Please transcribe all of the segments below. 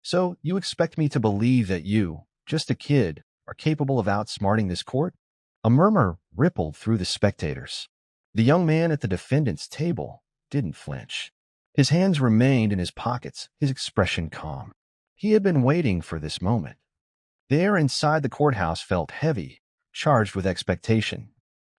So you expect me to believe that you, just a kid, are capable of outsmarting this court? A murmur rippled through the spectators. The young man at the defendant's table didn't flinch. His hands remained in his pockets, his expression calm. He had been waiting for this moment. The air inside the courthouse felt heavy, charged with expectation.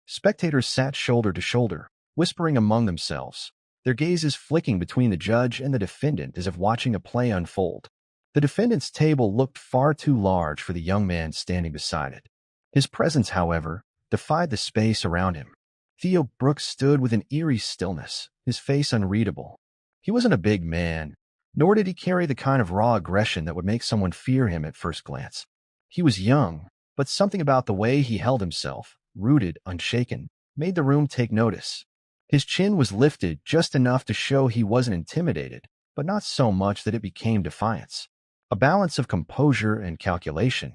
Spectators sat shoulder to shoulder, whispering among themselves, their gazes flicking between the judge and the defendant as if watching a play unfold. The defendant's table looked far too large for the young man standing beside it. His presence, however, defied the space around him. Theo Brooks stood with an eerie stillness, his face unreadable. He wasn't a big man, nor did he carry the kind of raw aggression that would make someone fear him at first glance. He was young, but something about the way he held himself, rooted, unshaken, made the room take notice. His chin was lifted just enough to show he wasn't intimidated, but not so much that it became defiance. A balance of composure and calculation.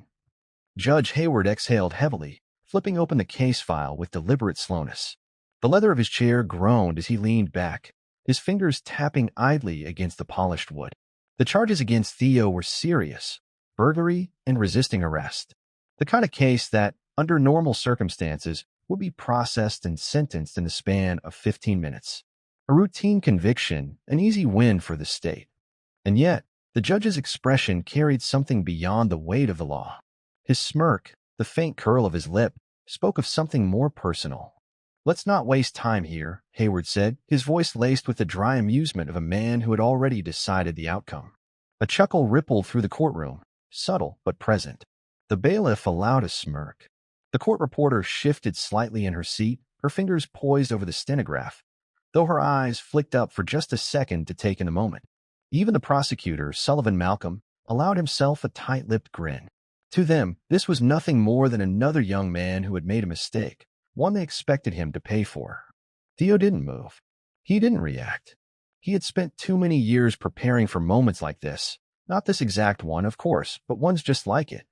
Judge Hayward exhaled heavily, flipping open the case file with deliberate slowness. The leather of his chair groaned as he leaned back, his fingers tapping idly against the polished wood. The charges against Theo were serious: burglary and resisting arrest. The kind of case that, under normal circumstances, would be processed and sentenced in the span of 15 minutes. A routine conviction, an easy win for the state. And yet, the judge's expression carried something beyond the weight of the law. His smirk, the faint curl of his lip, spoke of something more personal. "Let's not waste time here," Hayward said, his voice laced with the dry amusement of a man who had already decided the outcome. A chuckle rippled through the courtroom, subtle but present. The bailiff allowed a smirk. The court reporter shifted slightly in her seat, her fingers poised over the stenograph, though her eyes flicked up for just a second to take in the moment. Even the prosecutor, Sullivan Malcolm, allowed himself a tight-lipped grin. To them, this was nothing more than another young man who had made a mistake, one they expected him to pay for. Theo didn't move. He didn't react. He had spent too many years preparing for moments like this. Not this exact one, of course, but ones just like it.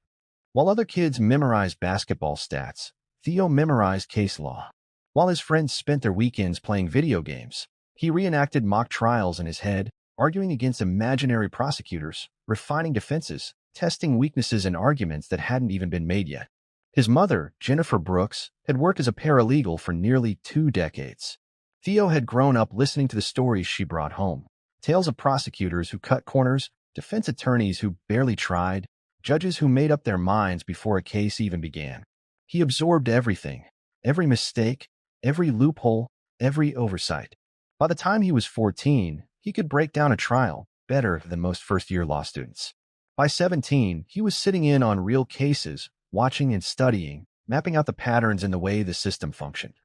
While other kids memorized basketball stats, Theo memorized case law. While his friends spent their weekends playing video games, he reenacted mock trials in his head, arguing against imaginary prosecutors, refining defenses, testing weaknesses in arguments that hadn't even been made yet. His mother, Jennifer Brooks, had worked as a paralegal for nearly 2 decades. Theo had grown up listening to the stories she brought home, tales of prosecutors who cut corners, defense attorneys who barely tried, judges who made up their minds before a case even began. He absorbed everything, every mistake, every loophole, every oversight. By the time he was 14, he could break down a trial better than most first-year law students. By 17, he was sitting in on real cases, watching and studying, mapping out the patterns in the way the system functioned.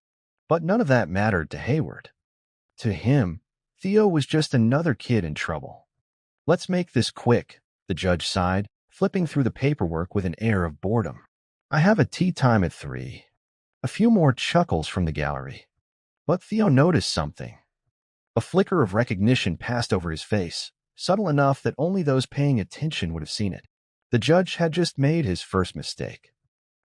But none of that mattered to Hayward. To him, Theo was just another kid in trouble. "Let's make this quick," the judge sighed, flipping through the paperwork with an air of boredom. "I have a tea time at 3. A few more chuckles from the gallery. But Theo noticed something. A flicker of recognition passed over his face, subtle enough that only those paying attention would have seen it. The judge had just made his first mistake.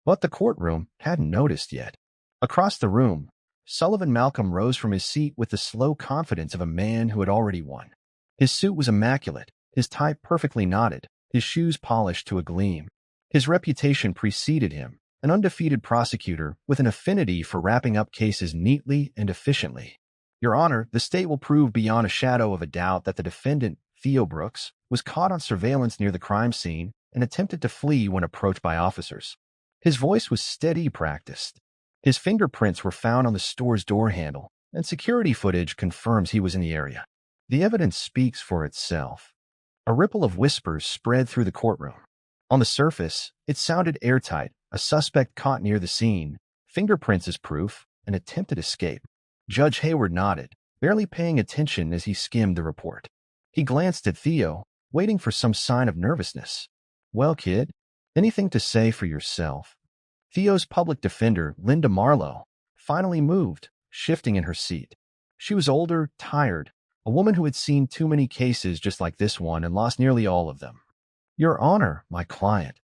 But the courtroom hadn't noticed yet. Across the room, Sullivan Malcolm rose from his seat with the slow confidence of a man who had already won. His suit was immaculate, his tie perfectly knotted, his shoes polished to a gleam. His reputation preceded him, an undefeated prosecutor with an affinity for wrapping up cases neatly and efficiently. "Your Honor, the state will prove beyond a shadow of a doubt that the defendant, Theo Brooks, was caught on surveillance near the crime scene and attempted to flee when approached by officers." His voice was steady, practiced. His fingerprints were found on the store's door handle, and security footage confirms he was in the area. The evidence speaks for itself. A ripple of whispers spread through the courtroom. On the surface, it sounded airtight, a suspect caught near the scene, fingerprints as proof, an attempted escape. Judge Hayward nodded, barely paying attention as he skimmed the report. He glanced at Theo, waiting for some sign of nervousness. "Well, kid, anything to say for yourself?" Theo's public defender, Linda Marlowe, finally moved, shifting in her seat. She was older, tired, a woman who had seen too many cases just like this one and lost nearly all of them. "Your Honor, my client."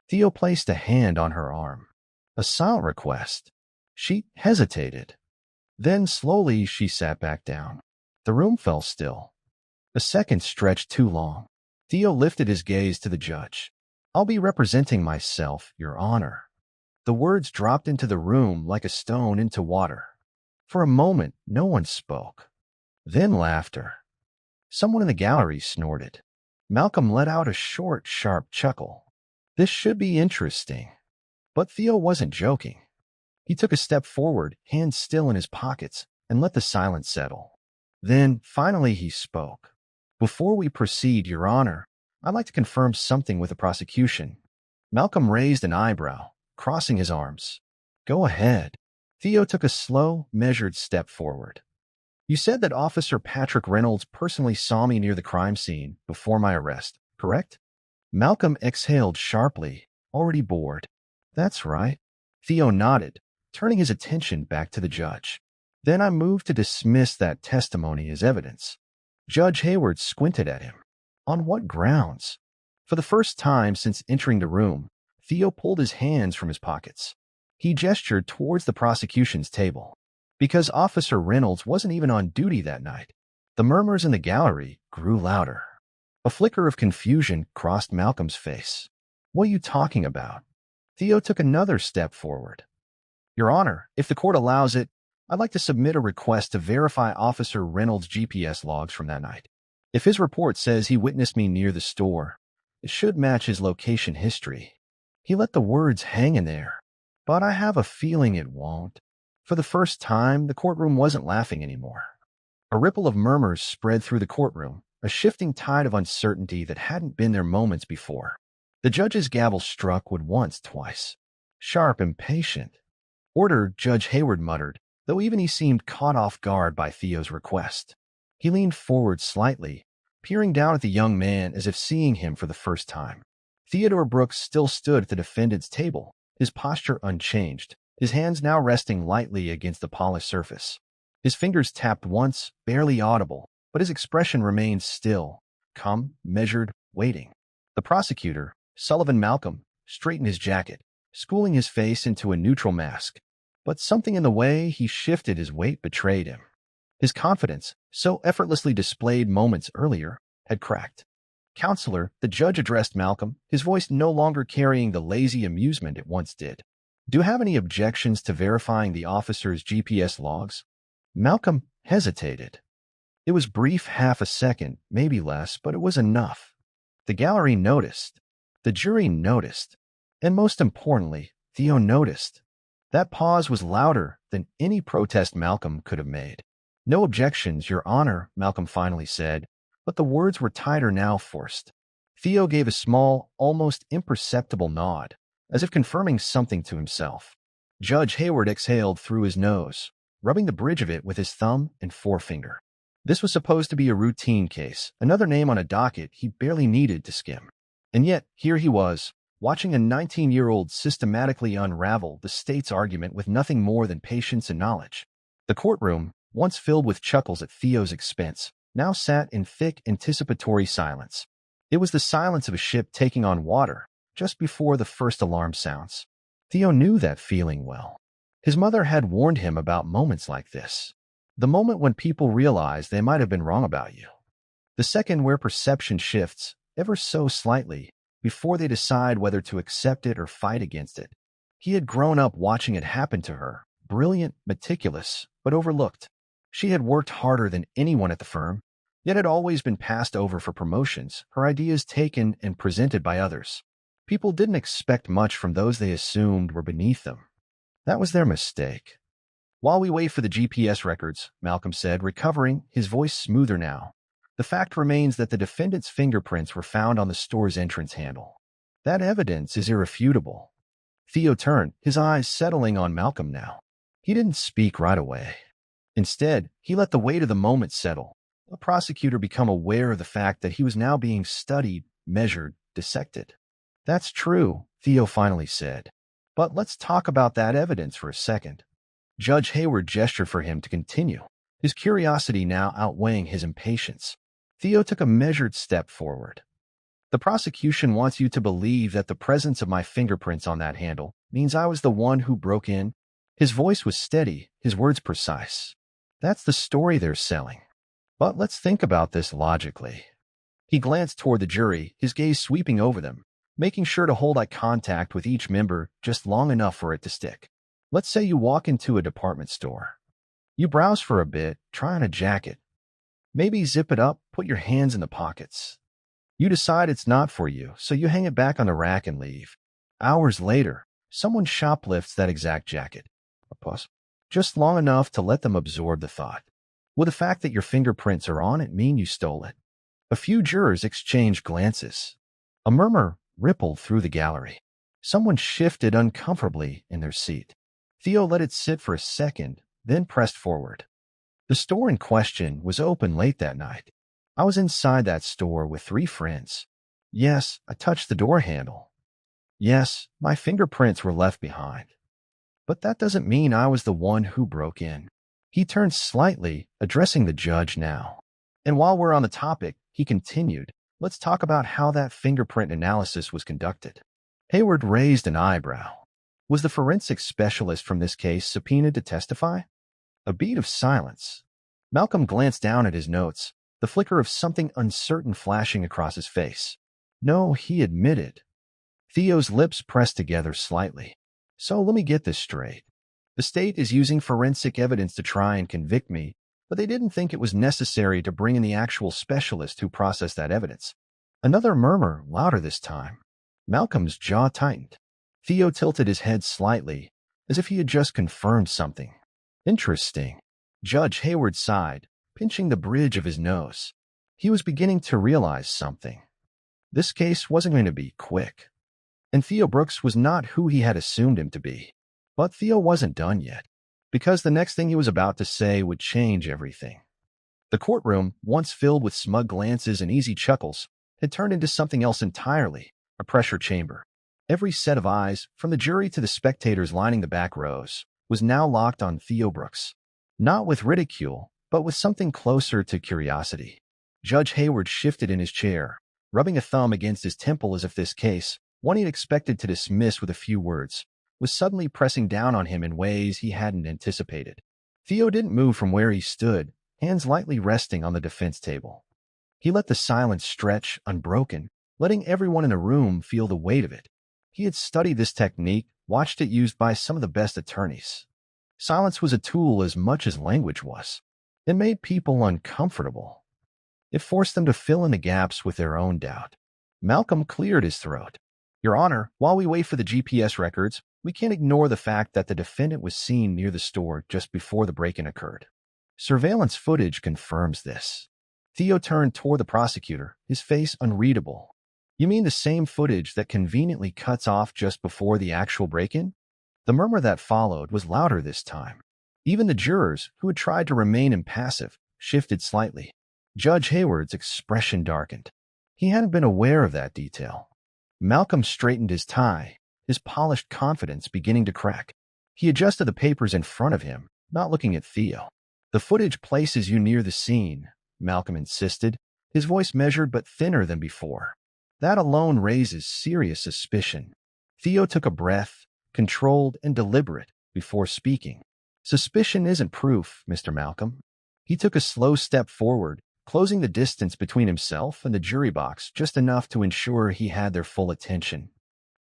Theo placed a hand on her arm. A silent request. She hesitated. Then slowly she sat back down. The room fell still. The seconds stretched too long. Theo lifted his gaze to the judge. I'll be representing myself, Your Honor. The words dropped into the room like a stone into water. For a moment, no one spoke. Then laughter. Someone in the gallery snorted. Malcolm let out a short, sharp chuckle. This should be interesting. But Theo wasn't joking. He took a step forward, hands still in his pockets, and let the silence settle. Then, finally, he spoke. Before we proceed, Your Honor, I'd like to confirm something with the prosecution. Malcolm raised an eyebrow, crossing his arms. Go ahead. Theo took a slow, measured step forward. You said that Officer Patrick Reynolds personally saw me near the crime scene before my arrest, correct? Malcolm exhaled sharply, already bored. That's right. Theo nodded, turning his attention back to the judge. Then I moved to dismiss that testimony as evidence. Judge Hayward squinted at him. On what grounds? For the first time since entering the room, Theo pulled his hands from his pockets. He gestured towards the prosecution's table. Because Officer Reynolds wasn't even on duty that night. The murmurs in the gallery grew louder. A flicker of confusion crossed Malcolm's face. What are you talking about? Theo took another step forward. Your Honor, if the court allows it, I'd like to submit a request to verify Officer Reynolds' GPS logs from that night. If his report says he witnessed me near the store, it should match his location history. He let the words hang in there, but I have a feeling it won't. For the first time, the courtroom wasn't laughing anymore. A ripple of murmurs spread through the courtroom, a shifting tide of uncertainty that hadn't been there moments before. The judge's gavel struck would once, twice. Sharp, impatient. Order, Judge Hayward muttered, though even he seemed caught off guard by Theo's request. He leaned forward slightly, peering down at the young man as if seeing him for the first time. Theodore Brooks still stood at the defendant's table, his posture unchanged, his hands now resting lightly against the polished surface. His fingers tapped once, barely audible, but his expression remained still, calm, measured, waiting. The prosecutor, Sullivan Malcolm, straightened his jacket, schooling his face into a neutral mask. But something in the way he shifted his weight betrayed him. His confidence, so effortlessly displayed moments earlier, had cracked. Counselor, the judge addressed Malcolm, his voice no longer carrying the lazy amusement it once did. Do you have any objections to verifying the officer's GPS logs? Malcolm hesitated. It was brief, half a second, maybe less, but it was enough. The gallery noticed. The jury noticed. And most importantly, Theo noticed. That pause was louder than any protest Malcolm could have made. No objections, Your Honor, Malcolm finally said, but the words were tighter now, forced. Theo gave a small, almost imperceptible nod, as if confirming something to himself. Judge Hayward exhaled through his nose, rubbing the bridge of it with his thumb and forefinger. This was supposed to be a routine case, another name on a docket he barely needed to skim. And yet, here he was, watching a 19-year-old systematically unravel the state's argument with nothing more than patience and knowledge. The courtroom, once filled with chuckles at Theo's expense, now sat in thick, anticipatory silence. It was the silence of a ship taking on water, just before the first alarm sounds. Theo knew that feeling well. His mother had warned him about moments like this. The moment when people realize they might have been wrong about you. The second where perception shifts, ever so slightly, before they decide whether to accept it or fight against it. He had grown up watching it happen to her, brilliant, meticulous, but overlooked. She had worked harder than anyone at the firm, yet had always been passed over for promotions, her ideas taken and presented by others. People didn't expect much from those they assumed were beneath them. That was their mistake. While we wait for the GPS records, Malcolm said, recovering, his voice smoother now. The fact remains that the defendant's fingerprints were found on the store's entrance handle. That evidence is irrefutable. Theo turned, his eyes settling on Malcolm now. He didn't speak right away. Instead, he let the weight of the moment settle. The prosecutor become aware of the fact that he was now being studied, measured, dissected. That's true, Theo finally said. But let's talk about that evidence for a second. Judge Hayward gestured for him to continue, his curiosity now outweighing his impatience. Theo took a measured step forward. The prosecution wants you to believe that the presence of my fingerprints on that handle means I was the one who broke in. His voice was steady, his words precise. That's the story they're selling. But let's think about this logically. He glanced toward the jury, his gaze sweeping over them, making sure to hold eye contact with each member just long enough for it to stick. Let's say you walk into a department store. You browse for a bit, try on a jacket. Maybe zip it up, put your hands in the pockets. You decide it's not for you, so you hang it back on the rack and leave. Hours later, someone shoplifts that exact jacket. A pause. Just long enough to let them absorb the thought. Will the fact that your fingerprints are on it mean you stole it? A few jurors exchanged glances. A murmur rippled through the gallery. Someone shifted uncomfortably in their seat. Theo let it sit for a second, then pressed forward. The store in question was open late that night. I was inside that store with 3 friends. Yes, I touched the door handle. Yes, my fingerprints were left behind. But that doesn't mean I was the one who broke in. He turned slightly, addressing the judge now. And while we're on the topic, he continued, let's talk about how that fingerprint analysis was conducted. Hayward raised an eyebrow. Was the forensic specialist from this case subpoenaed to testify? A beat of silence. Malcolm glanced down at his notes, the flicker of something uncertain flashing across his face. No, he admitted. Theo's lips pressed together slightly. So let me get this straight. The state is using forensic evidence to try and convict me, but they didn't think it was necessary to bring in the actual specialist who processed that evidence. Another murmur, louder this time. Malcolm's jaw tightened. Theo tilted his head slightly, as if he had just confirmed something. Interesting. Judge Hayward sighed, pinching the bridge of his nose. He was beginning to realize something. This case wasn't going to be quick. And Theo Brooks was not who he had assumed him to be. But Theo wasn't done yet, because the next thing he was about to say would change everything. The courtroom, once filled with smug glances and easy chuckles, had turned into something else entirely, a pressure chamber. Every set of eyes, from the jury to the spectators lining the back rows, was now locked on Theo Brooks. Not with ridicule, but with something closer to curiosity. Judge Hayward shifted in his chair, rubbing a thumb against his temple as if this case, one he'd expected to dismiss with a few words, was suddenly pressing down on him in ways he hadn't anticipated. Theo didn't move from where he stood, hands lightly resting on the defense table. He let the silence stretch unbroken, letting everyone in the room feel the weight of it. He had studied this technique, watched it used by some of the best attorneys. Silence was a tool as much as language was. It made people uncomfortable. It forced them to fill in the gaps with their own doubt. Malcolm cleared his throat. Your Honor, while we wait for the GPS records, we can't ignore the fact that the defendant was seen near the store just before the break-in occurred. Surveillance footage confirms this. Theo turned toward the prosecutor, his face unreadable. You mean the same footage that conveniently cuts off just before the actual break-in? The murmur that followed was louder this time. Even the jurors, who had tried to remain impassive, shifted slightly. Judge Hayward's expression darkened. He hadn't been aware of that detail. Malcolm straightened his tie, his polished confidence beginning to crack. He adjusted the papers in front of him, not looking at Theo. The footage places you near the scene, Malcolm insisted, his voice measured but thinner than before. That alone raises serious suspicion. Theo took a breath, controlled and deliberate, before speaking. Suspicion isn't proof, Mr. Malcolm. He took a slow step forward, closing the distance between himself and the jury box just enough to ensure he had their full attention.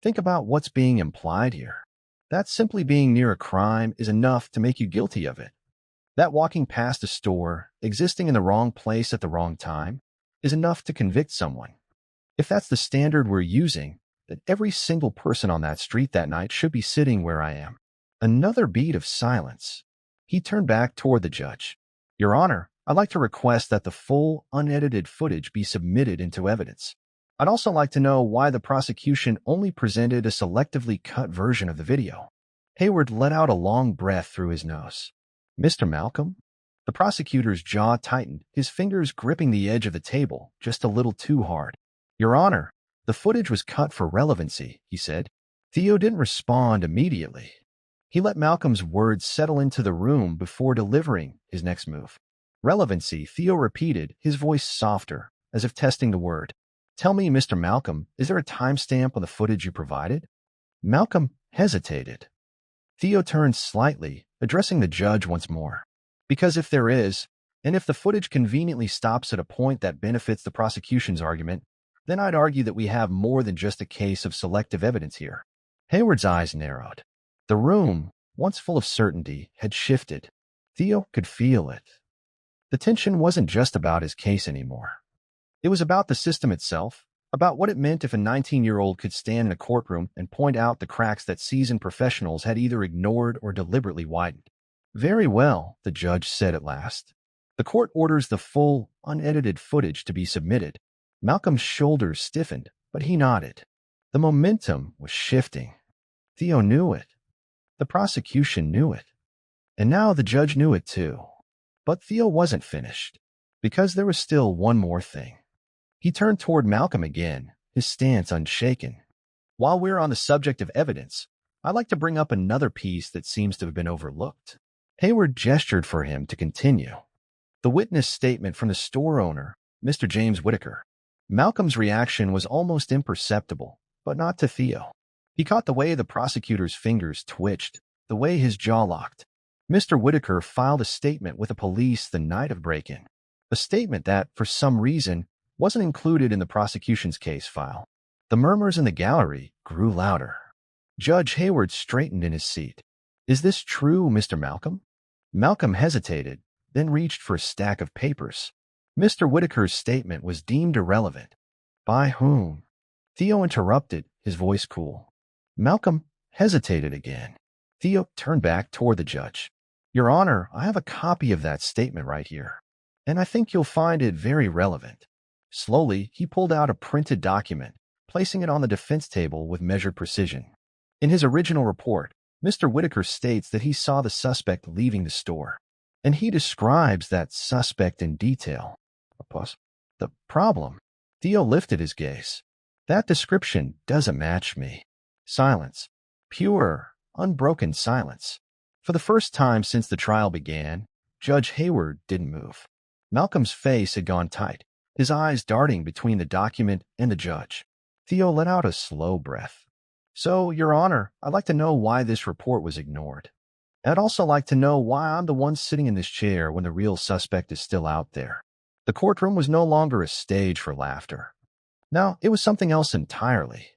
Think about what's being implied here. That simply being near a crime is enough to make you guilty of it. That walking past a store, existing in the wrong place at the wrong time, is enough to convict someone. If that's the standard we're using, then every single person on that street that night should be sitting where I am. Another beat of silence. He turned back toward the judge. Your Honor, I'd like to request that the full, unedited footage be submitted into evidence. I'd also like to know why the prosecution only presented a selectively cut version of the video. Hayward let out a long breath through his nose. Mr. Malcolm? The prosecutor's jaw tightened, his fingers gripping the edge of the table just a little too hard. Your Honor, the footage was cut for relevancy, he said. Theo didn't respond immediately. He let Malcolm's words settle into the room before delivering his next move. Relevancy, Theo repeated, his voice softer, as if testing the word. Tell me, Mr. Malcolm, is there a timestamp on the footage you provided? Malcolm hesitated. Theo turned slightly, addressing the judge once more. Because if there is, And if the footage conveniently stops at a point that benefits the prosecution's argument, then I'd argue that we have more than just a case of selective evidence here. Hayward's eyes narrowed. The room, once full of certainty, had shifted. Theo could feel it. The tension wasn't just about his case anymore. It was about the system itself, about what it meant if a 19-year-old could stand in a courtroom and point out the cracks that seasoned professionals had either ignored or deliberately widened. Very well, the judge said at last. The court orders the full, unedited footage to be submitted. Malcolm's shoulders stiffened, but he nodded. The momentum was shifting. Theo knew it. The prosecution knew it. And now the judge knew it too. But Theo wasn't finished, because there was still one more thing. He turned toward Malcolm again, his stance unshaken. While we're on the subject of evidence, I'd like to bring up another piece that seems to have been overlooked. Hayward gestured for him to continue. The witness statement from the store owner, Mr. James Whitaker. Malcolm's reaction was almost imperceptible, but not to Theo. He caught the way the prosecutor's fingers twitched, the way his jaw locked. Mr. Whitaker filed a statement with the police the night of break-in. A statement that, for some reason, wasn't included in the prosecution's case file. The murmurs in the gallery grew louder. Judge Hayward straightened in his seat. Is this true, Mr. Malcolm? Malcolm hesitated, then reached for a stack of papers. Mr. Whitaker's statement was deemed irrelevant. By whom? Theo interrupted, his voice cool. Malcolm hesitated again. Theo turned back toward the judge. Your Honor, I have a copy of that statement right here, and I think you'll find it very relevant. Slowly, he pulled out a printed document, placing it on the defense table with measured precision. In his original report, Mr. Whitaker states that he saw the suspect leaving the store, and he describes that suspect in detail. The problem? Theo lifted his gaze. That description doesn't match me. Silence. Pure, unbroken silence. For the first time since the trial began, Judge Hayward didn't move. Malcolm's face had gone tight, his eyes darting between the document and the judge. Theo let out a slow breath. So, Your Honor, I'd like to know why this report was ignored. I'd also like to know why I'm the one sitting in this chair when the real suspect is still out there. The courtroom was no longer a stage for laughter. No, it was something else entirely.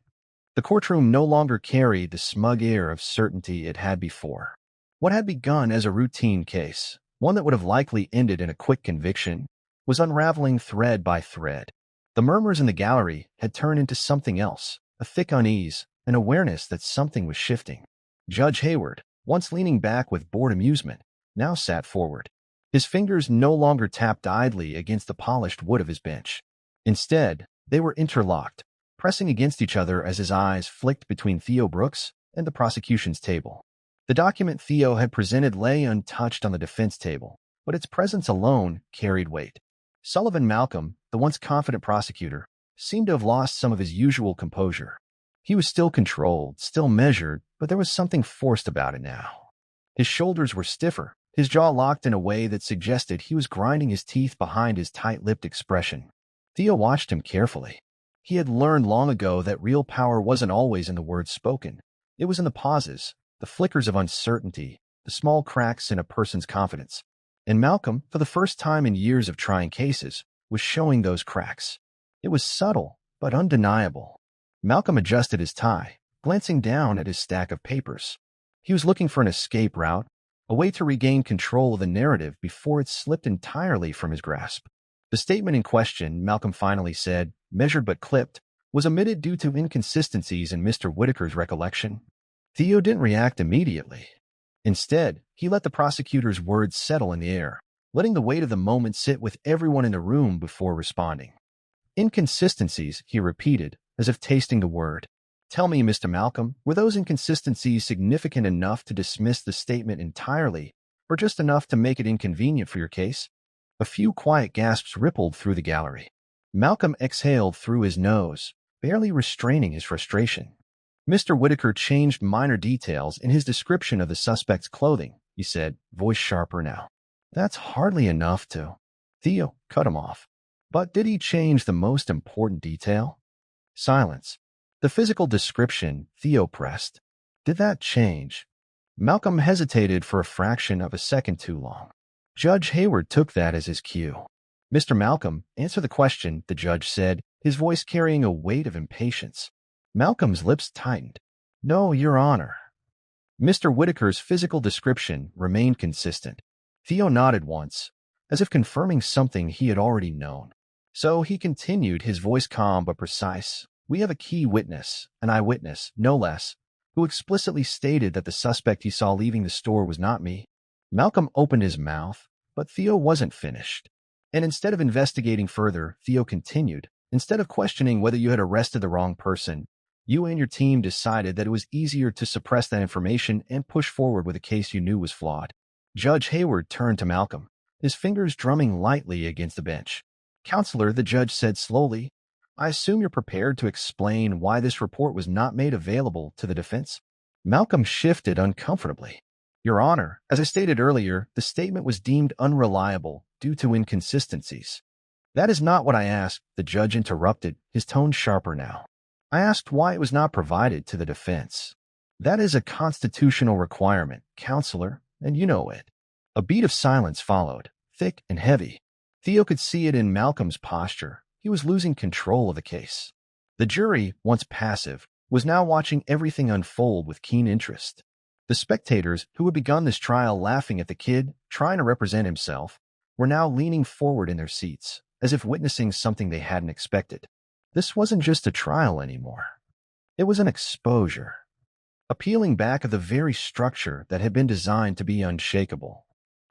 The courtroom no longer carried the smug air of certainty it had before. What had begun as a routine case, one that would have likely ended in a quick conviction, was unraveling thread by thread. The murmurs in the gallery had turned into something else, a thick unease, an awareness that something was shifting. Judge Hayward, once leaning back with bored amusement, now sat forward. His fingers no longer tapped idly against the polished wood of his bench. Instead, they were interlocked, pressing against each other as his eyes flicked between Theo Brooks and the prosecution's table. The document Theo had presented lay untouched on the defense table, but its presence alone carried weight. Sullivan Malcolm, the once confident prosecutor, seemed to have lost some of his usual composure. He was still controlled, still measured, but there was something forced about it now. His shoulders were stiffer, his jaw locked in a way that suggested he was grinding his teeth behind his tight-lipped expression. Theo watched him carefully. He had learned long ago that real power wasn't always in the words spoken. It was in the pauses, the flickers of uncertainty, the small cracks in a person's confidence. And Malcolm, for the first time in years of trying cases, was showing those cracks. It was subtle, but undeniable. Malcolm adjusted his tie, glancing down at his stack of papers. He was looking for an escape route, a way to regain control of the narrative before it slipped entirely from his grasp. The statement in question, Malcolm finally said, measured but clipped, was omitted due to inconsistencies in Mr. Whitaker's recollection. Theo didn't react immediately. Instead, he let the prosecutor's words settle in the air, letting the weight of the moment sit with everyone in the room before responding. Inconsistencies, he repeated, as if tasting the word. Tell me, Mr. Malcolm, were those inconsistencies significant enough to dismiss the statement entirely, or just enough to make it inconvenient for your case? A few quiet gasps rippled through the gallery. Malcolm exhaled through his nose, barely restraining his frustration. Mr. Whitaker changed minor details in his description of the suspect's clothing, he said, voice sharper now. That's hardly enough to... Theo cut him off. But did he change the most important detail? Silence. The physical description, Theo pressed. Did that change? Malcolm hesitated for a fraction of a second too long. Judge Hayward took that as his cue. Mr. Malcolm, answer the question, the judge said, his voice carrying a weight of impatience. Malcolm's lips tightened. No, Your Honor. Mr. Whitaker's physical description remained consistent. Theo nodded once, as if confirming something he had already known. So he continued, his voice calm but precise. We have a key witness, an eyewitness, no less, who explicitly stated that the suspect he saw leaving the store was not me. Malcolm opened his mouth, but Theo wasn't finished. And instead of investigating further, Theo continued, instead of questioning whether you had arrested the wrong person, you and your team decided that it was easier to suppress that information and push forward with a case you knew was flawed. Judge Hayward turned to Malcolm, his fingers drumming lightly against the bench. Counselor, the judge said slowly, I assume you're prepared to explain why this report was not made available to the defense? Malcolm shifted uncomfortably. Your Honor, as I stated earlier, the statement was deemed unreliable due to inconsistencies. That is not what I asked, the judge interrupted, his tone sharper now. I asked why it was not provided to the defense. That is a constitutional requirement, Counselor, and you know it. A beat of silence followed, thick and heavy. Theo could see it in Malcolm's posture. He was losing control of the case. The jury, once passive, was now watching everything unfold with keen interest. The spectators, who had begun this trial laughing at the kid, trying to represent himself, were now leaning forward in their seats, as if witnessing something they hadn't expected. This wasn't just a trial anymore. It was an exposure, a peeling back of the very structure that had been designed to be unshakable.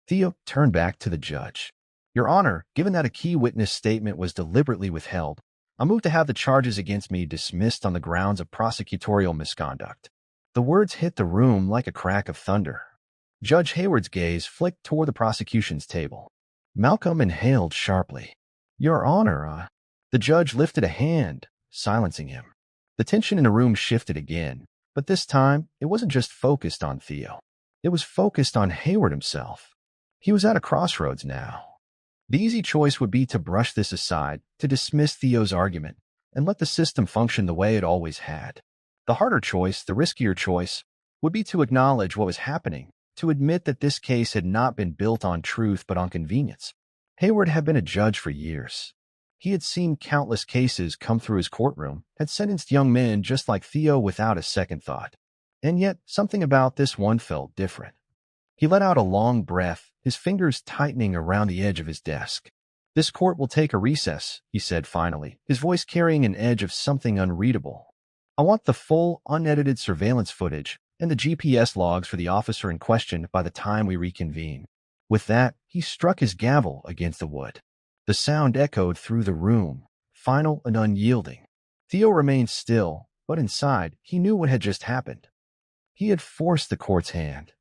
Theo turned back to the judge. Your Honor, given that a key witness statement was deliberately withheld, I move to have the charges against me dismissed on the grounds of prosecutorial misconduct. The words hit the room like a crack of thunder. Judge Hayward's gaze flicked toward the prosecution's table. Malcolm inhaled sharply. Your Honor, The judge lifted a hand, silencing him. The tension in the room shifted again, but this time it wasn't just focused on Theo. It was focused on Hayward himself. He was at a crossroads now. The easy choice would be to brush this aside, to dismiss Theo's argument, and let the system function the way it always had. The harder choice, the riskier choice, would be to acknowledge what was happening, to admit that this case had not been built on truth but on convenience. Hayward had been a judge for years. He had seen countless cases come through his courtroom, had sentenced young men just like Theo without a second thought. And yet, something about this one felt different. He let out a long breath, his fingers tightening around the edge of his desk. This court will take a recess, he said finally, his voice carrying an edge of something unreadable. I want the full, unedited surveillance footage and the GPS logs for the officer in question by the time we reconvene. With that, he struck his gavel against the wood. The sound echoed through the room, final and unyielding. Theo remained still, but inside, he knew what had just happened. He had forced the court's hand.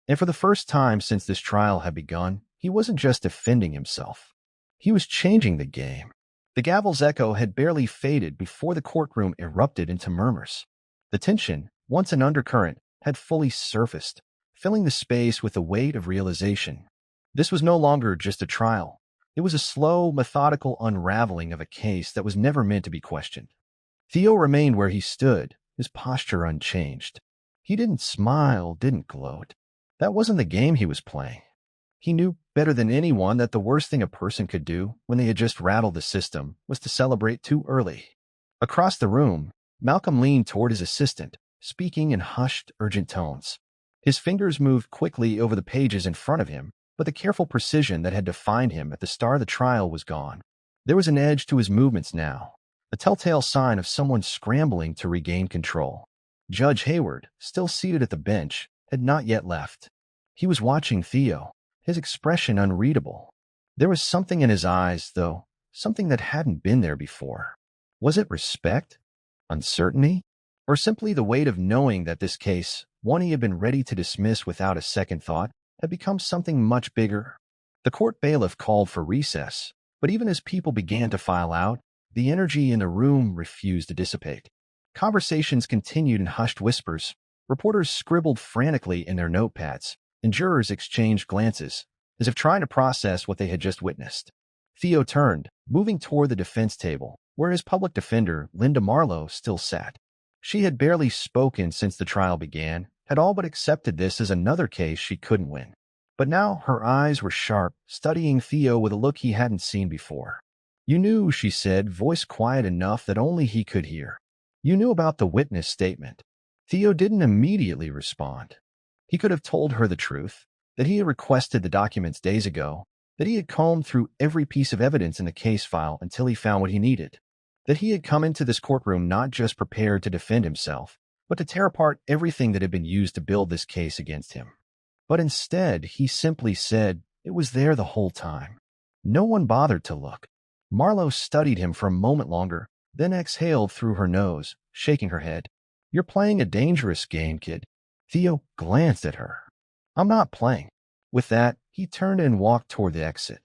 And for the first time since this trial had begun, he wasn't just defending himself. He was changing the game. The gavel's echo had barely faded before the courtroom erupted into murmurs. The tension, once an undercurrent, had fully surfaced, filling the space with the weight of realization. This was no longer just a trial. It was a slow, methodical unraveling of a case that was never meant to be questioned. Theo remained where he stood, his posture unchanged. He didn't smile, didn't gloat. That wasn't the game he was playing. He knew better than anyone that the worst thing a person could do when they had just rattled the system was to celebrate too early. Across the room, Malcolm leaned toward his assistant, speaking in hushed, urgent tones. His fingers moved quickly over the pages in front of him, but the careful precision that had defined him at the start of the trial was gone. There was an edge to his movements now, a telltale sign of someone scrambling to regain control. Judge Hayward, still seated at the bench, had not yet left. He was watching Theo, his expression unreadable. There was something in his eyes, though, something that hadn't been there before. Was it respect? Uncertainty? Or simply the weight of knowing that this case, one he had been ready to dismiss without a second thought, had become something much bigger? The court bailiff called for recess, but even as people began to file out, the energy in the room refused to dissipate. Conversations continued in hushed whispers. Reporters scribbled frantically in their notepads, and jurors exchanged glances, as if trying to process what they had just witnessed. Theo turned, moving toward the defense table, where his public defender, Linda Marlowe, still sat. She had barely spoken since the trial began, had all but accepted this as another case she couldn't win. But now her eyes were sharp, studying Theo with a look he hadn't seen before. "You knew," she said, voice quiet enough that only he could hear. "You knew about the witness statement." Theo didn't immediately respond. He could have told her the truth, that he had requested the documents days ago, that he had combed through every piece of evidence in the case file until he found what he needed, that he had come into this courtroom not just prepared to defend himself, but to tear apart everything that had been used to build this case against him. But instead, he simply said, "It was there the whole time." No one bothered to look. Marlowe studied him for a moment longer, then exhaled through her nose, shaking her head. "You're playing a dangerous game, kid." Theo glanced at her. "I'm not playing." With that, he turned and walked toward the exit.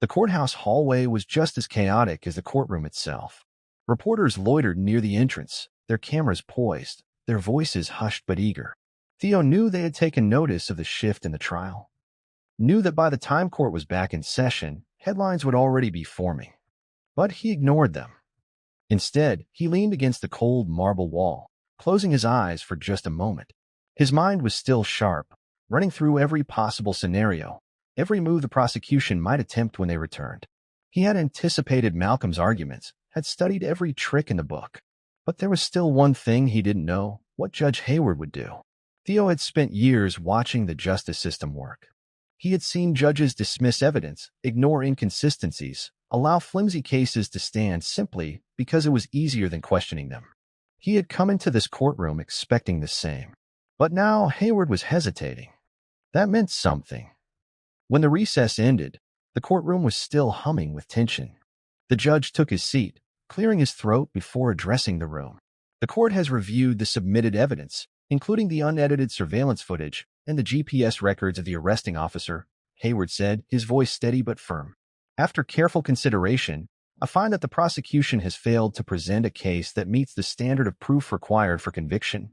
The courthouse hallway was just as chaotic as the courtroom itself. Reporters loitered near the entrance, their cameras poised, their voices hushed but eager. Theo knew they had taken notice of the shift in the trial. Knew that by the time court was back in session, headlines would already be forming. But he ignored them. Instead, he leaned against the cold marble wall, closing his eyes for just a moment. His mind was still sharp, running through every possible scenario, every move the prosecution might attempt when they returned. He had anticipated Malcolm's arguments, had studied every trick in the book. But there was still one thing he didn't know, what Judge Hayward would do. Theo had spent years watching the justice system work. He had seen judges dismiss evidence, ignore inconsistencies, allow flimsy cases to stand simply because it was easier than questioning them. He had come into this courtroom expecting the same. But now Hayward was hesitating. That meant something. When the recess ended, the courtroom was still humming with tension. The judge took his seat, clearing his throat before addressing the room. "The court has reviewed the submitted evidence, including the unedited surveillance footage and the GPS records of the arresting officer," Hayward said, his voice steady but firm. "After careful consideration, I find that the prosecution has failed to present a case that meets the standard of proof required for conviction."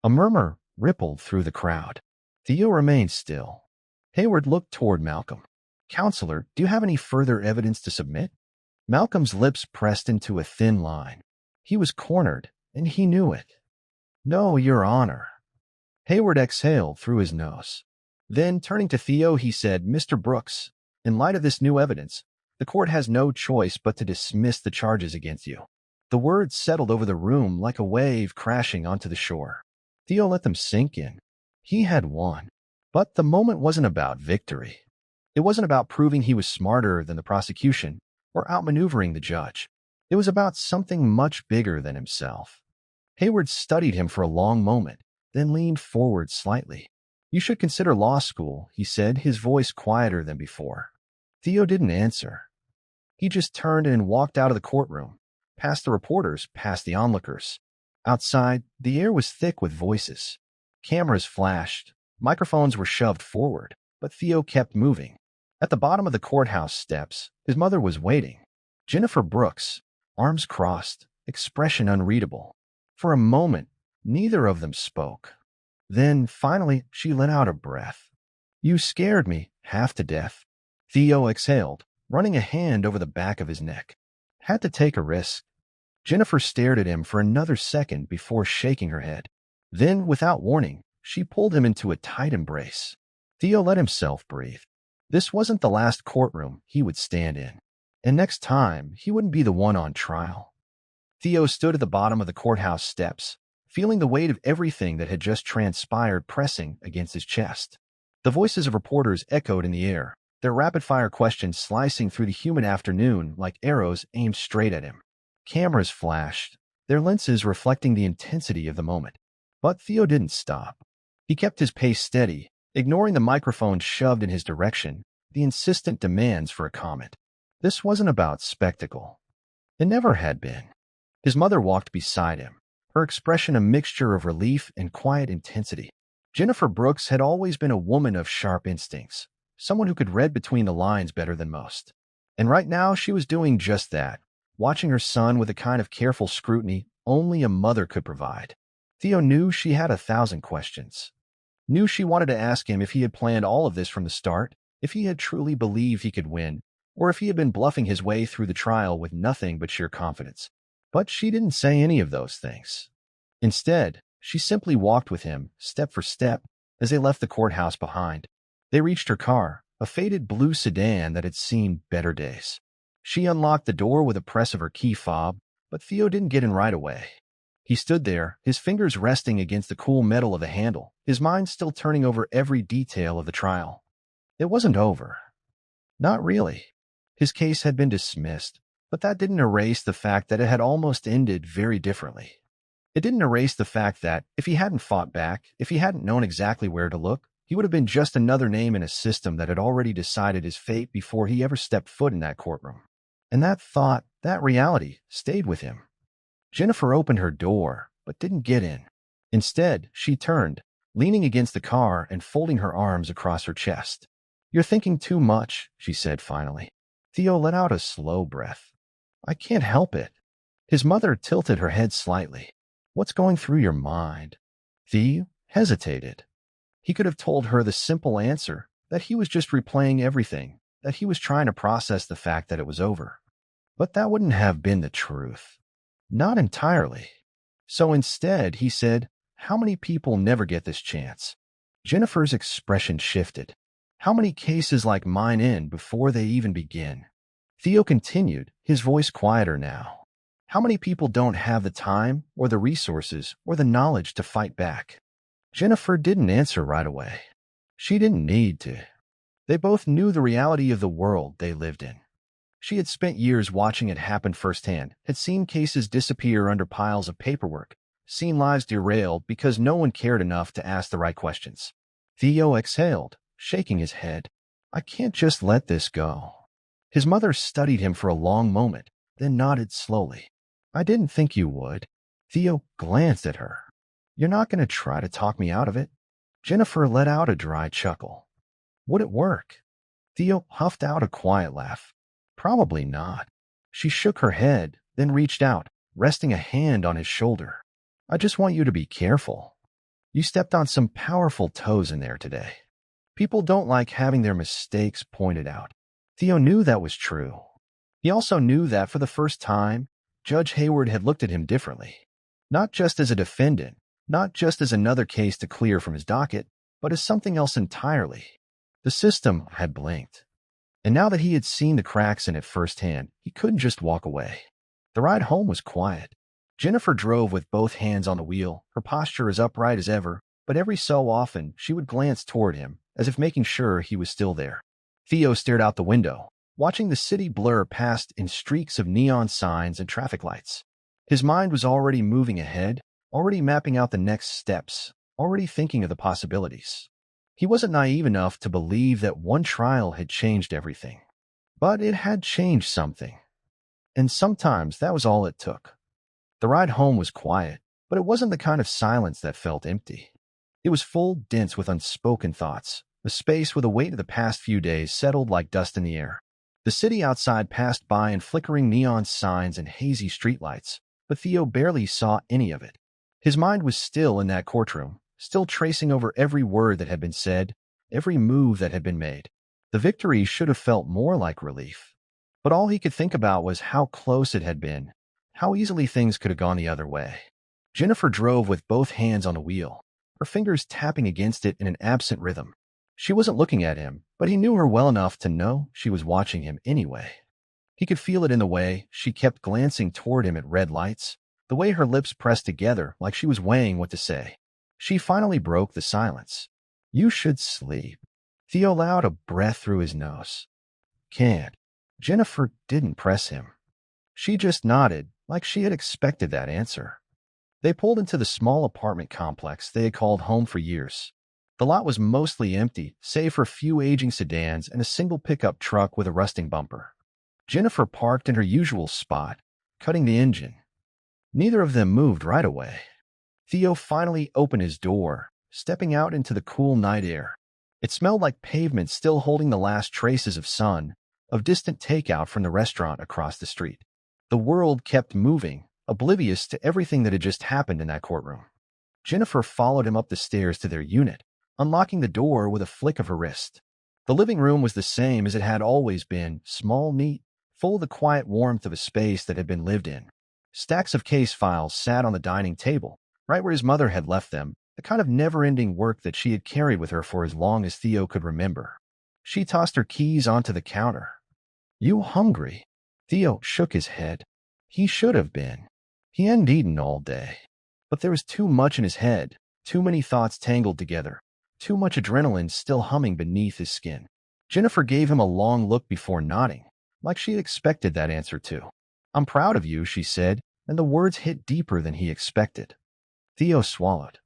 A murmur rippled through the crowd. Theo remained still. Hayward looked toward Malcolm. "Counselor, do you have any further evidence to submit?" Malcolm's lips pressed into a thin line. He was cornered, and he knew it. "No, Your Honor." Hayward exhaled through his nose. Then, turning to Theo, he said, "Mr. Brooks, in light of this new evidence, the court has no choice but to dismiss the charges against you." The words settled over the room like a wave crashing onto the shore. Theo let them sink in. He had won. But the moment wasn't about victory. It wasn't about proving he was smarter than the prosecution or outmaneuvering the judge. It was about something much bigger than himself. Hayward studied him for a long moment, then leaned forward slightly. "You should consider law school," he said, his voice quieter than before. Theo didn't answer. He just turned and walked out of the courtroom, past the reporters, past the onlookers. Outside, the air was thick with voices. Cameras flashed. Microphones were shoved forward, but Theo kept moving. At the bottom of the courthouse steps, his mother was waiting. Jennifer Brooks, arms crossed, expression unreadable. For a moment, neither of them spoke. Then, finally, she let out a breath. "You scared me, half to death." Theo exhaled, running a hand over the back of his neck. "Had to take a risk." Jennifer stared at him for another second before shaking her head. Then, without warning, she pulled him into a tight embrace. Theo let himself breathe. This wasn't the last courtroom he would stand in. And next time, he wouldn't be the one on trial. Theo stood at the bottom of the courthouse steps, feeling the weight of everything that had just transpired pressing against his chest. The voices of reporters echoed in the air, their rapid-fire questions slicing through the humid afternoon like arrows aimed straight at him. Cameras flashed, their lenses reflecting the intensity of the moment. But Theo didn't stop. He kept his pace steady, ignoring the microphone shoved in his direction, the insistent demands for a comment. This wasn't about spectacle. It never had been. His mother walked beside him, her expression a mixture of relief and quiet intensity. Jennifer Brooks had always been a woman of sharp instincts, someone who could read between the lines better than most. And right now she was doing just that, watching her son with a kind of careful scrutiny only a mother could provide. Theo knew she had 1,000 questions. Knew she wanted to ask him if he had planned all of this from the start, if he had truly believed he could win, or if he had been bluffing his way through the trial with nothing but sheer confidence. But she didn't say any of those things. Instead, she simply walked with him, step for step, as they left the courthouse behind. They reached her car, a faded blue sedan that had seen better days. She unlocked the door with a press of her key fob, but Theo didn't get in right away. He stood there, his fingers resting against the cool metal of the handle, his mind still turning over every detail of the trial. It wasn't over. Not really. His case had been dismissed, but that didn't erase the fact that it had almost ended very differently. It didn't erase the fact that, if he hadn't fought back, if he hadn't known exactly where to look, he would have been just another name in a system that had already decided his fate before he ever stepped foot in that courtroom. And that thought, that reality, stayed with him. Jennifer opened her door, but didn't get in. Instead, she turned, leaning against the car and folding her arms across her chest. "You're thinking too much," she said finally. Theo let out a slow breath. "I can't help it." His mother tilted her head slightly. "What's going through your mind?" Theo hesitated. He could have told her the simple answer, that he was just replaying everything, that he was trying to process the fact that it was over. But that wouldn't have been the truth. Not entirely. So instead, he said, "How many people never get this chance?" Jennifer's expression shifted. "How many cases like mine end before they even begin?" Theo continued, his voice quieter now. "How many people don't have the time, or the resources, or the knowledge to fight back?" Jennifer didn't answer right away. She didn't need to. They both knew the reality of the world they lived in. She had spent years watching it happen firsthand, had seen cases disappear under piles of paperwork, seen lives derailed because no one cared enough to ask the right questions. Theo exhaled, shaking his head. "I can't just let this go." His mother studied him for a long moment, then nodded slowly. "I didn't think you would." Theo glanced at her. "You're not going to try to talk me out of it?" Jennifer let out a dry chuckle. "Would it work?" Theo huffed out a quiet laugh. "Probably not." She shook her head, then reached out, resting a hand on his shoulder. "I just want you to be careful. You stepped on some powerful toes in there today. People don't like having their mistakes pointed out." Theo knew that was true. He also knew that for the first time, Judge Hayward had looked at him differently. Not just as a defendant, not just as another case to clear from his docket, but as something else entirely. The system had blinked. And now that he had seen the cracks in it firsthand, he couldn't just walk away. The ride home was quiet. Jennifer drove with both hands on the wheel, her posture as upright as ever, but every so often she would glance toward him, as if making sure he was still there. Theo stared out the window, watching the city blur past in streaks of neon signs and traffic lights. His mind was already moving ahead, already mapping out the next steps, already thinking of the possibilities. He wasn't naive enough to believe that one trial had changed everything. But it had changed something. And sometimes that was all it took. The ride home was quiet, but it wasn't the kind of silence that felt empty. It was full, dense with unspoken thoughts, a space where the weight of the past few days settled like dust in the air. The city outside passed by in flickering neon signs and hazy streetlights, but Theo barely saw any of it. His mind was still in that courtroom, still tracing over every word that had been said, every move that had been made. The victory should have felt more like relief. But all he could think about was how close it had been, how easily things could have gone the other way. Jennifer drove with both hands on the wheel, her fingers tapping against it in an absent rhythm. She wasn't looking at him, but he knew her well enough to know she was watching him anyway. He could feel it in the way she kept glancing toward him at red lights, the way her lips pressed together like she was weighing what to say. She finally broke the silence. "You should sleep." Theo allowed a breath through his nose. "Can't." Jennifer didn't press him. She just nodded, like she had expected that answer. They pulled into the small apartment complex they had called home for years. The lot was mostly empty, save for a few aging sedans and a single pickup truck with a rusting bumper. Jennifer parked in her usual spot, cutting the engine. Neither of them moved right away. Theo finally opened his door, stepping out into the cool night air. It smelled like pavement still holding the last traces of sun, of distant takeout from the restaurant across the street. The world kept moving, oblivious to everything that had just happened in that courtroom. Jennifer followed him up the stairs to their unit, unlocking the door with a flick of her wrist. The living room was the same as it had always been, small, neat, full of the quiet warmth of a space that had been lived in. Stacks of case files sat on the dining table, right where his mother had left them, the kind of never-ending work that she had carried with her for as long as Theo could remember. She tossed her keys onto the counter. "You hungry?" Theo shook his head. He should have been. He hadn't eaten all day. But there was too much in his head, too many thoughts tangled together, too much adrenaline still humming beneath his skin. Jennifer gave him a long look before nodding, like she had expected that answer too. "I'm proud of you," she said, and the words hit deeper than he expected. Theo swallowed.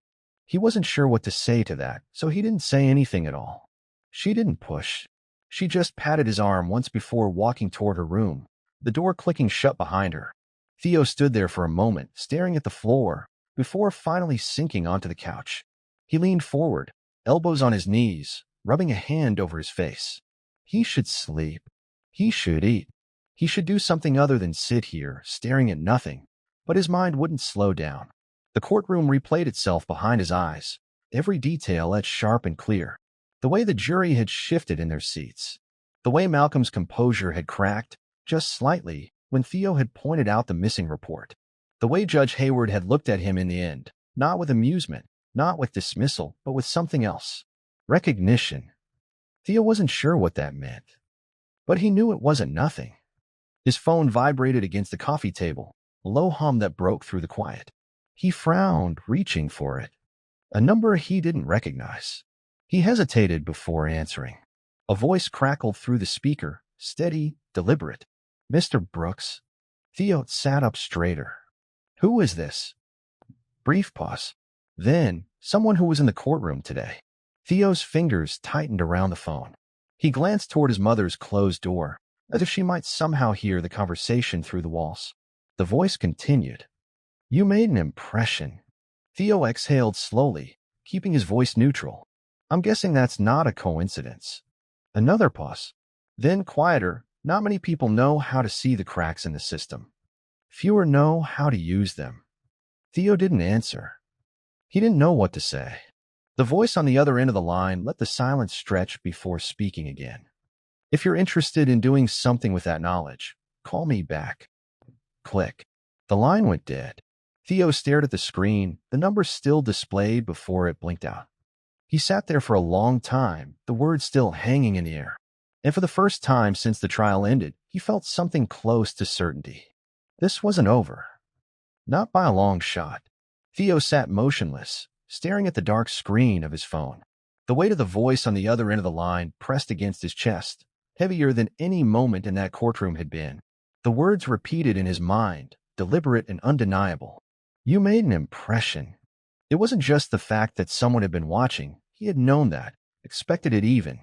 He wasn't sure what to say to that, so he didn't say anything at all. She didn't push. She just patted his arm once before walking toward her room, the door clicking shut behind her. Theo stood there for a moment, staring at the floor, before finally sinking onto the couch. He leaned forward, elbows on his knees, rubbing a hand over his face. He should sleep. He should eat. He should do something other than sit here, staring at nothing. But his mind wouldn't slow down. The courtroom replayed itself behind his eyes, every detail etched sharp and clear. The way the jury had shifted in their seats. The way Malcolm's composure had cracked, just slightly, when Theo had pointed out the missing report. The way Judge Hayward had looked at him in the end, not with amusement, not with dismissal, but with something else. Recognition. Theo wasn't sure what that meant. But he knew it wasn't nothing. His phone vibrated against the coffee table, a low hum that broke through the quiet. He frowned, reaching for it. A number he didn't recognize. He hesitated before answering. A voice crackled through the speaker, steady, deliberate. "Mr. Brooks." Theo sat up straighter. "Who is this?" Brief pause. Then, someone who was in the courtroom today. Theo's fingers tightened around the phone. He glanced toward his mother's closed door, as if she might somehow hear the conversation through the walls. The voice continued. "You made an impression." Theo exhaled slowly, keeping his voice neutral. "I'm guessing that's not a coincidence." Another pause. Then quieter. "Not many people know how to see the cracks in the system. Fewer know how to use them." Theo didn't answer. He didn't know what to say. The voice on the other end of the line let the silence stretch before speaking again. "If you're interested in doing something with that knowledge, call me back." Click. The line went dead. Theo stared at the screen, the number still displayed before it blinked out. He sat there for a long time, the words still hanging in the air. And for the first time since the trial ended, he felt something close to certainty. This wasn't over. Not by a long shot. Theo sat motionless, staring at the dark screen of his phone. The weight of the voice on the other end of the line pressed against his chest, heavier than any moment in that courtroom had been. The words repeated in his mind, deliberate and undeniable. "You made an impression." It wasn't just the fact that someone had been watching. He had known that, expected it even.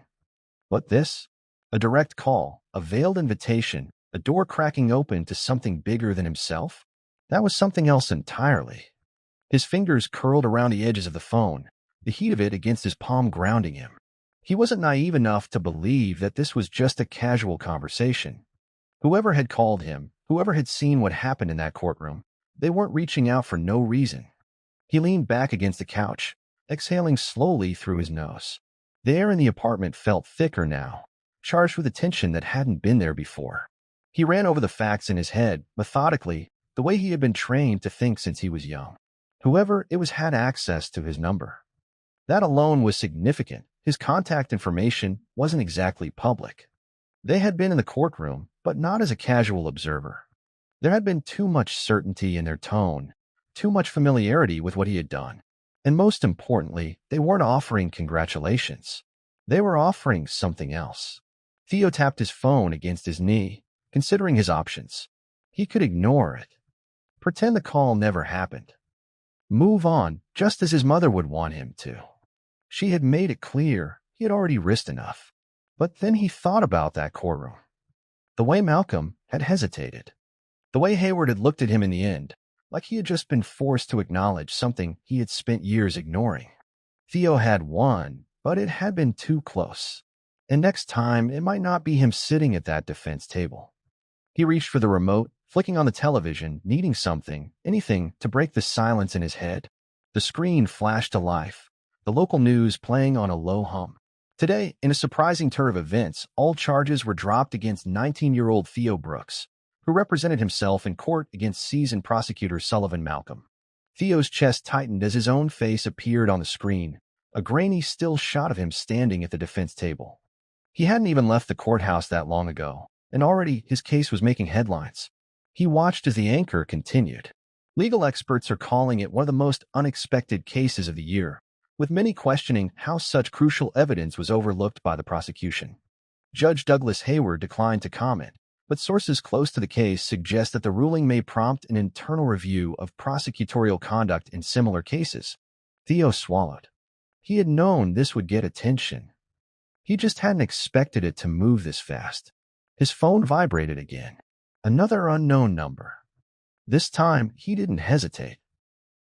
But this? A direct call, a veiled invitation, a door cracking open to something bigger than himself? That was something else entirely. His fingers curled around the edges of the phone, the heat of it against his palm grounding him. He wasn't naive enough to believe that this was just a casual conversation. Whoever had called him, whoever had seen what happened in that courtroom, they weren't reaching out for no reason. He leaned back against the couch, exhaling slowly through his nose. The air in the apartment felt thicker now, charged with a tension that hadn't been there before. He ran over the facts in his head, methodically, the way he had been trained to think since he was young. Whoever it was had access to his number. That alone was significant. His contact information wasn't exactly public. They had been in the courtroom, but not as a casual observer. There had been too much certainty in their tone, too much familiarity with what he had done. And most importantly, they weren't offering congratulations. They were offering something else. Theo tapped his phone against his knee, considering his options. He could ignore it. Pretend the call never happened. Move on, just as his mother would want him to. She had made it clear he had already risked enough. But then he thought about that courtroom. The way Malcolm had hesitated. The way Hayward had looked at him in the end, like he had just been forced to acknowledge something he had spent years ignoring. Theo had won, but it had been too close. And next time, it might not be him sitting at that defense table. He reached for the remote, flicking on the television, needing something, anything, to break the silence in his head. The screen flashed to life, the local news playing on a low hum. Today, in a surprising turn of events, all charges were dropped against 19-year-old Theo Brooks, who represented himself in court against seasoned prosecutor Sullivan Malcolm. Theo's chest tightened as his own face appeared on the screen, a grainy still shot of him standing at the defense table. He hadn't even left the courthouse that long ago, and already his case was making headlines. He watched as the anchor continued. Legal experts are calling it one of the most unexpected cases of the year, with many questioning how such crucial evidence was overlooked by the prosecution. Judge Douglas Hayward declined to comment, but sources close to the case suggest that the ruling may prompt an internal review of prosecutorial conduct in similar cases. Theo swallowed. He had known this would get attention. He just hadn't expected it to move this fast. His phone vibrated again. Another unknown number. This time, he didn't hesitate.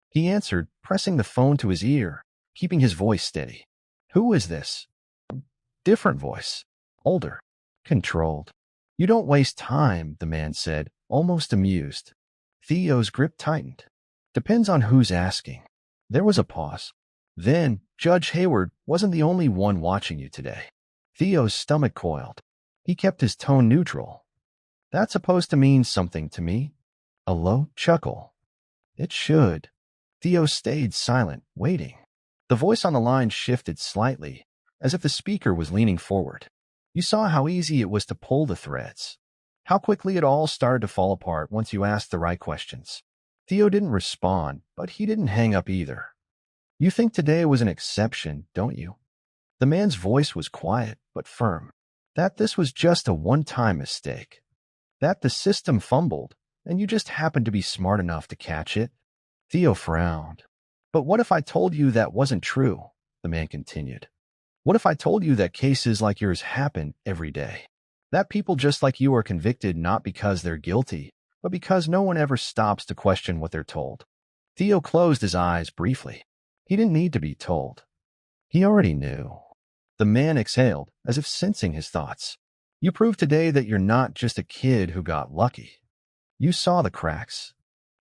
He answered, pressing the phone to his ear, keeping his voice steady. "Who is this?" Different voice. Older. Controlled. "You don't waste time," the man said, almost amused. Theo's grip tightened. "Depends on who's asking." There was a pause. Then, "Judge Hayward wasn't the only one watching you today." Theo's stomach coiled. He kept his tone neutral. "That's supposed to mean something to me?" A low chuckle. "It should." Theo stayed silent, waiting. The voice on the line shifted slightly, as if the speaker was leaning forward. "You saw how easy it was to pull the threads. How quickly it all started to fall apart once you asked the right questions." Theo didn't respond, but he didn't hang up either. "You think today was an exception, don't you?" The man's voice was quiet, but firm. "That this was just a one-time mistake. That the system fumbled, and you just happened to be smart enough to catch it?" Theo frowned. "But what if I told you that wasn't true?" the man continued. "What if I told you that cases like yours happen every day? That people just like you are convicted not because they're guilty, but because no one ever stops to question what they're told?" Theo closed his eyes briefly. He didn't need to be told. He already knew. The man exhaled, as if sensing his thoughts. "You proved today that you're not just a kid who got lucky. You saw the cracks.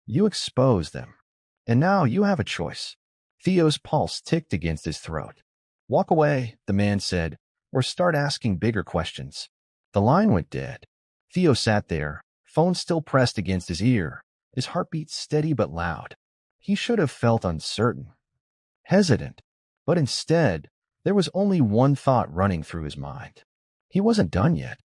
You exposed them. And now you have a choice." Theo's pulse ticked against his throat. "Walk away," the man said, "or start asking bigger questions." The line went dead. Theo sat there, phone still pressed against his ear, his heartbeat steady but loud. He should have felt uncertain, hesitant, but instead, there was only one thought running through his mind. He wasn't done yet.